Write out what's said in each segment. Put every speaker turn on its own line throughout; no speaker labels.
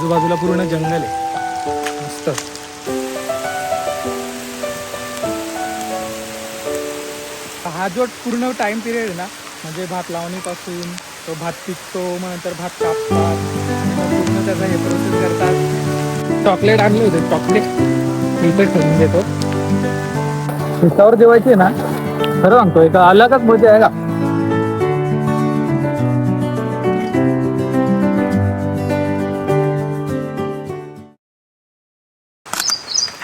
आजूबाजूला पूर्ण जंगल आहे मस्त. हा जो पूर्ण टाइम पिरियड ना म्हणजे भात लावणीपासून तो भात पिकतो, मग नंतर भात कापतात आणि मग पूर्ण त्याचा हे प्रोसेस करतात. चॉकलेट आणले होते, चॉकलेट इथे ठेवून देतो. शेतावर जेवायची ना, खरं सांगतो एका अलगच मजा आहे का.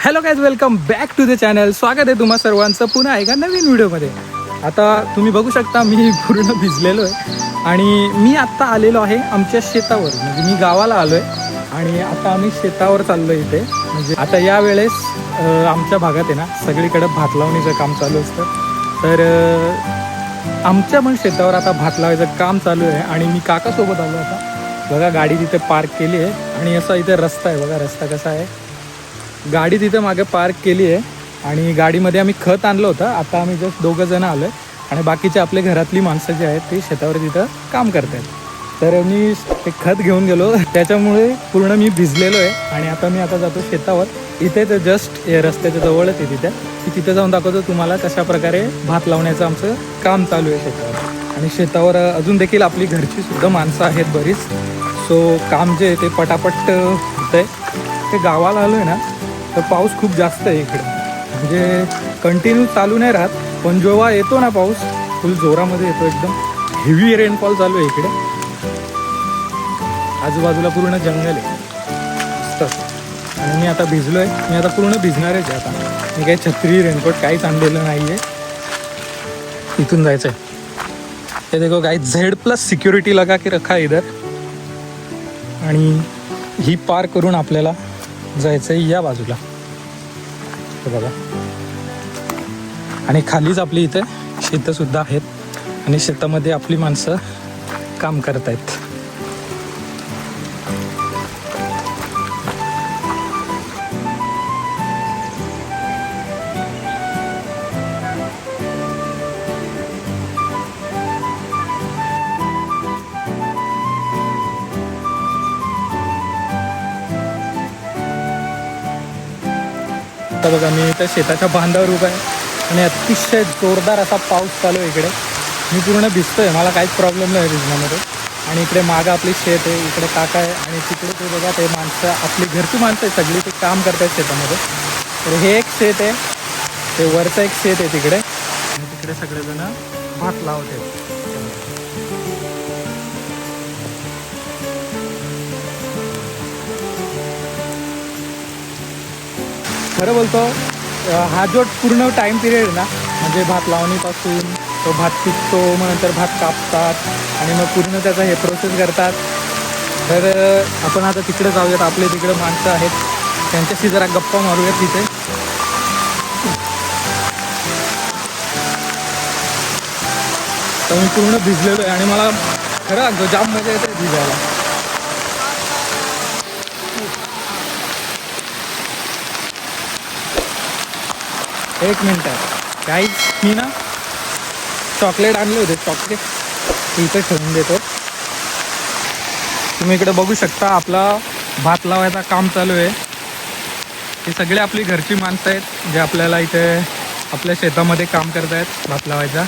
Hello guys, welcome back to the channel. स्वागत आहे तुम्हा सर्वांचं पुन्हा एका नवीन व्हिडिओमध्ये. आता तुम्ही बघू शकता मी पूर्ण भिजलेलो आहे आणि मी आत्ता आलेलो आहे आमच्या शेतावर. म्हणजे मी गावाला आलो आहे आणि आता आम्ही शेतावर चाललो आहे इथे. म्हणजे आता या वेळेस आमच्या भागात आहे ना सगळीकडे भात लावणीचं काम चालू असतं. तर आमच्या पण शेतावर आता भात लावायचं काम चालू आहे आणि मी काकासोबत आलो. आता बघा गाडी तिथे पार्क केली आहे आणि असा इथे रस्ता आहे. बघा रस्ता कसा आहे. गाडी तिथे मागे पार्क केली आहे आणि गाडीमध्ये आम्ही खत आणलं होतं. आता आम्ही जस्ट 2 जण आलो आहे आणि बाकीचे आपले घरातली माणसं जी आहेत ती शेतावर तिथं काम करत आहेत. तर मी ते खत घेऊन गेलो, त्याच्यामुळे पूर्ण मी भिजलेलो आहे आणि आता जातो शेतावर. इथे तर जस्ट रस्त्याच्या जवळच आहे तिथे जाऊन दाखवतो तुम्हाला कशा प्रकारे भात लावण्याचं आमचं काम चालू आहे शेतावर. आणि शेतावर अजून देखील आपली घरची सुद्धा माणसं आहेत बरीच. सो काम जे आहे ते पटापट होतं आहे. ते गावाला आलो आहे ना तर पाऊस खूप जास्त आहे इकडे. म्हणजे कंटिन्यू चालू नाही राहत, पण जेव्हा येतो ना पाऊस फुल जोरामध्ये येतो. एकदम हेवी रेनफॉल चालू आहे इकडे. आजूबाजूला पूर्ण जंगल आहे मस्त. आणि मी आता भिजलो आहे, मी आता पूर्ण भिजणारच आहे. आता मी काही छत्री रेनकोट काहीच आणलेलं नाही आहे. इथून जायचं आहे. ते देखो काही Z+ सिक्युरिटी लगा के रखा इधर. आणि ही पार करून आपल्याला जायचं आहे या बाजूला. बघा आणि खालीच आपली इथे शेतंसुद्धा आहेत आणि शेतामध्ये आपली माणसं काम करत आहेत. बघा मी इथं शेताच्या बांधावर उभा आहे आणि अतिशय जोरदार असा पाऊस चालू आहे इकडे. मी पूर्ण भिजतो आहे, मला काहीच प्रॉब्लेम नाही भिजण्यामध्ये. आणि इकडे मागं आपली शेत आहे, इकडे काका आहे आणि तिकडे ते बघा ते माणसं आपली घरची माणसं आहे सगळी, ते काम करत आहेत शेतामध्ये. तर हे एक शेत आहे, ते वरचं एक शेत आहे तिकडे आणि तिकडे सगळेजण भात लावत आहेत. खरं बोलतो हा जो पूर्ण टाईम पिरियड ना म्हणजे भात लावणीपासून तो भात पिकतो, मग नंतर भात कापतात आणि मग पूर्ण त्याचा हे प्रोसेस करतात. तर आपण आता तिकडे जाऊयात, आपले तिकडे माणसं आहेत त्यांच्याशी जरा गप्पा मारूयात तिथे. तर मी पूर्ण भिजलेलो आहे आणि मला खरं जाम मजा येते भिजायला. एक मिनट आहे काही, मी ना चॉकलेट आणले होते, चॉकलेट इथे ठेवून देतो. तुम्ही इकडे बघू शकता आपला भात लावायचा काम चालू आहे. हे सगळे आपली घरची माणसं आहेत जे आपल्याला इथे आपल्या शेतामध्ये काम करत आहेत भात लावायचा.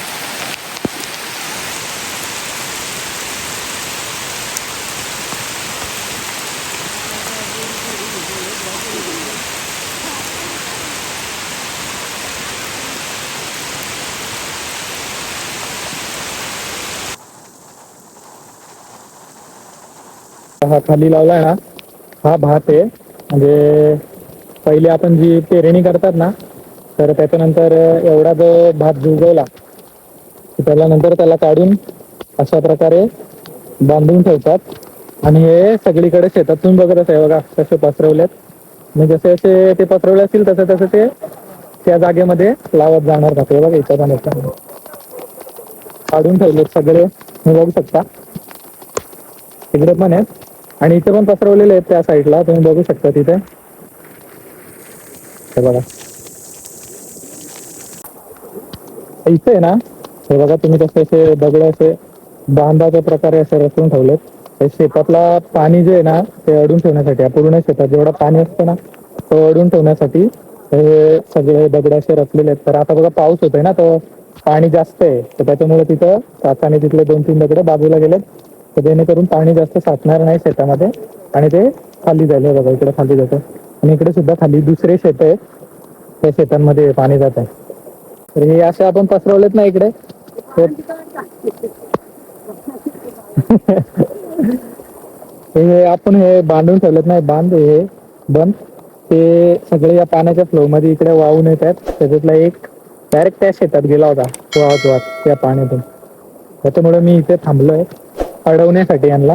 हा खाली लावलाय ना, हा भात आहे. म्हणजे पहिले आपण जी पेरणी करतात ना, तर त्याच्यानंतर एवढा जो भात जुगवला त्याला नंतर त्याला काढून अशा प्रकारे बांधून ठेवतात आणि हे सगळीकडे शेतात तुम्ही बघत आहे बघा कसे पसरवलेत. म्हणजे जसे जसे ते पसरवले असतील तसं तसं ते त्या जागेमध्ये लावत जाणार का ते बघा. याच्यात काढून ठेवलेत सगळे, तुम्ही बघू शकता तिकडे पण आहेत आणि इथे पण पसरवलेले आहेत त्या साईडला, तुम्ही बघू शकता तिथे. हे बघा इथे ना, हे बघा तुम्ही कसे असे दगड असे बांधाच्या प्रकारे असे रचून ठेवलेत. हे शेतातला पाणी जे आहे ना ते अडून ठेवण्यासाठी, पूर्ण शेतात जेवढं पाणी असतं ना तो अडून ठेवण्यासाठी हे सगळे दगड असे रचलेले आहेत. तर आता बघा पाऊस होतोय ना, तर पाणी जास्त आहे, तर त्याच्यामुळे तिथं काकाने तिथले 2-3 दगड बाजूला गेलेत, तर जेणेकरून पाणी जास्त साचणार नाही शेतामध्ये आणि ते खाली जाईल. हे बघा इकडे खाली जातं आणि इकडे सुद्धा खाली दुसरे शेत आहेत, त्या शेतांमध्ये पाणी जात आहे. तर हे असे आपण पसरवलेत ना इकडे, हे आपण हे बांधून ठेवलेत नाही, बांध हे बंद, ते सगळे या पाण्याच्या फ्लो मध्ये इकडे वाहून येत आहेत. त्याच्यातला एक डायरेक्ट त्या शेतात गेला होता वाहत वाहत त्या पाण्यातून. त्याच्यामुळे मी इथे थांबलोय अडवण्यासाठी यांना.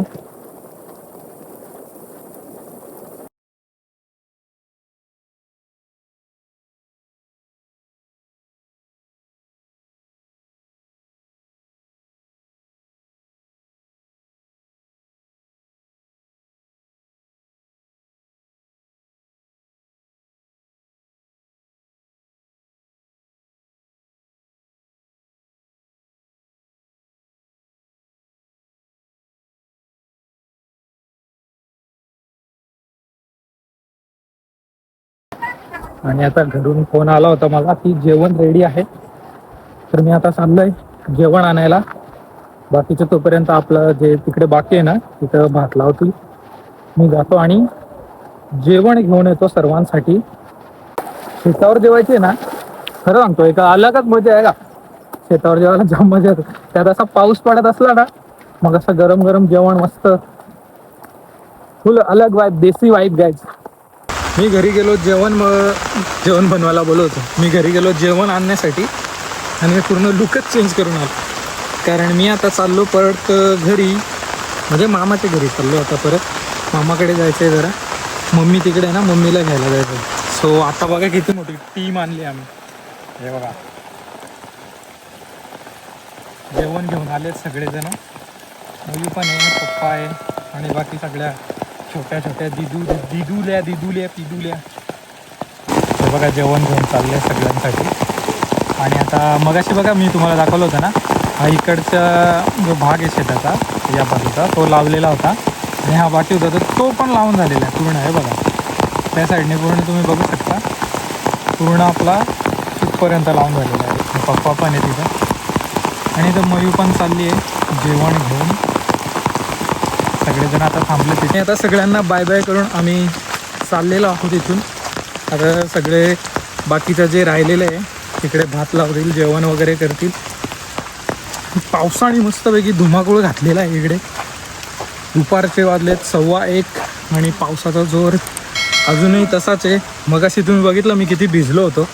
आणि आता घरून फोन आला होता मला की जेवण रेडी आहे, तर मी आता चाललोय जेवण आणायला. बाकीचं तोपर्यंत आपलं जे तिकडे बाकी आहे ना तिथं भात लावतील, मी जातो आणि जेवण घेऊन येतो सर्वांसाठी. शेतावर जेवायचे ना, खरं सांगतो एका अलगच मजा आहे का. शेतावर जेवायला जाम मजा येते, त्यात असा पाऊस पडत असला ना मग असं गरम गरम जेवण मस्त, फुल अलग वाईब, देसी वाईब गायच. मी घरी गेलो जेवण बनवायला बोलवतो. मी घरी गेलो जेवण आणण्यासाठी आणि मी पूर्ण लुकच चेंज करून आलो, कारण मी आता चाललो परत घरी, म्हणजे मामाच्या घरी चाललो आता परत. मामाकडे जायचं आहे जरा, मम्मी तिकडे आहे ना, मम्मीला घ्यायला जायचं. सो आता बघा किती मोठी टीम आणली आम्ही. हे बघा जेवण घेऊन आलेत सगळेजण, मुली पण आहे, पप्पा आहे आणि बाकी सगळ्या छोट्या छोट्या दिदुल्या पिदुल्या. हे बघा जेवण घेऊन चालले सगळ्यांसाठी. आणि आता मगाशी बघा मी तुम्हाला दाखवलं होतं ना, हा इकडचा जो भाग आहे शेताचा या बाजूचा तो लावलेला होता, आणि हा बाकी होता तर तो पण लावून झालेला आहे पूर्ण. आहे बघा त्या साईडने पूर्ण तुम्ही बघू शकता, पूर्ण आपला तिथपर्यंत लावून झालेला आहे. पप्पा पण आहे तिथं आणि इथं मयू पण चालली आहे जेवण घेऊन. सगळेजण आता थांबले तिथे. आता सगळ्यांना बाय बाय करून आम्ही चाललेलो आहोत इथून. आता सगळे बाकीचं जे राहिलेलं आहे तिकडे भात लावतील, जेवण वगैरे करतील. पावसाने मस्तपैकी धुमाकूळ घातलेला आहे इकडे. दुपारचे वाजलेत 1:15 आणि पावसाचा जोर अजूनही तसाच आहे. मगाशी तुम्ही बघितलं मी किती भिजलो होतो,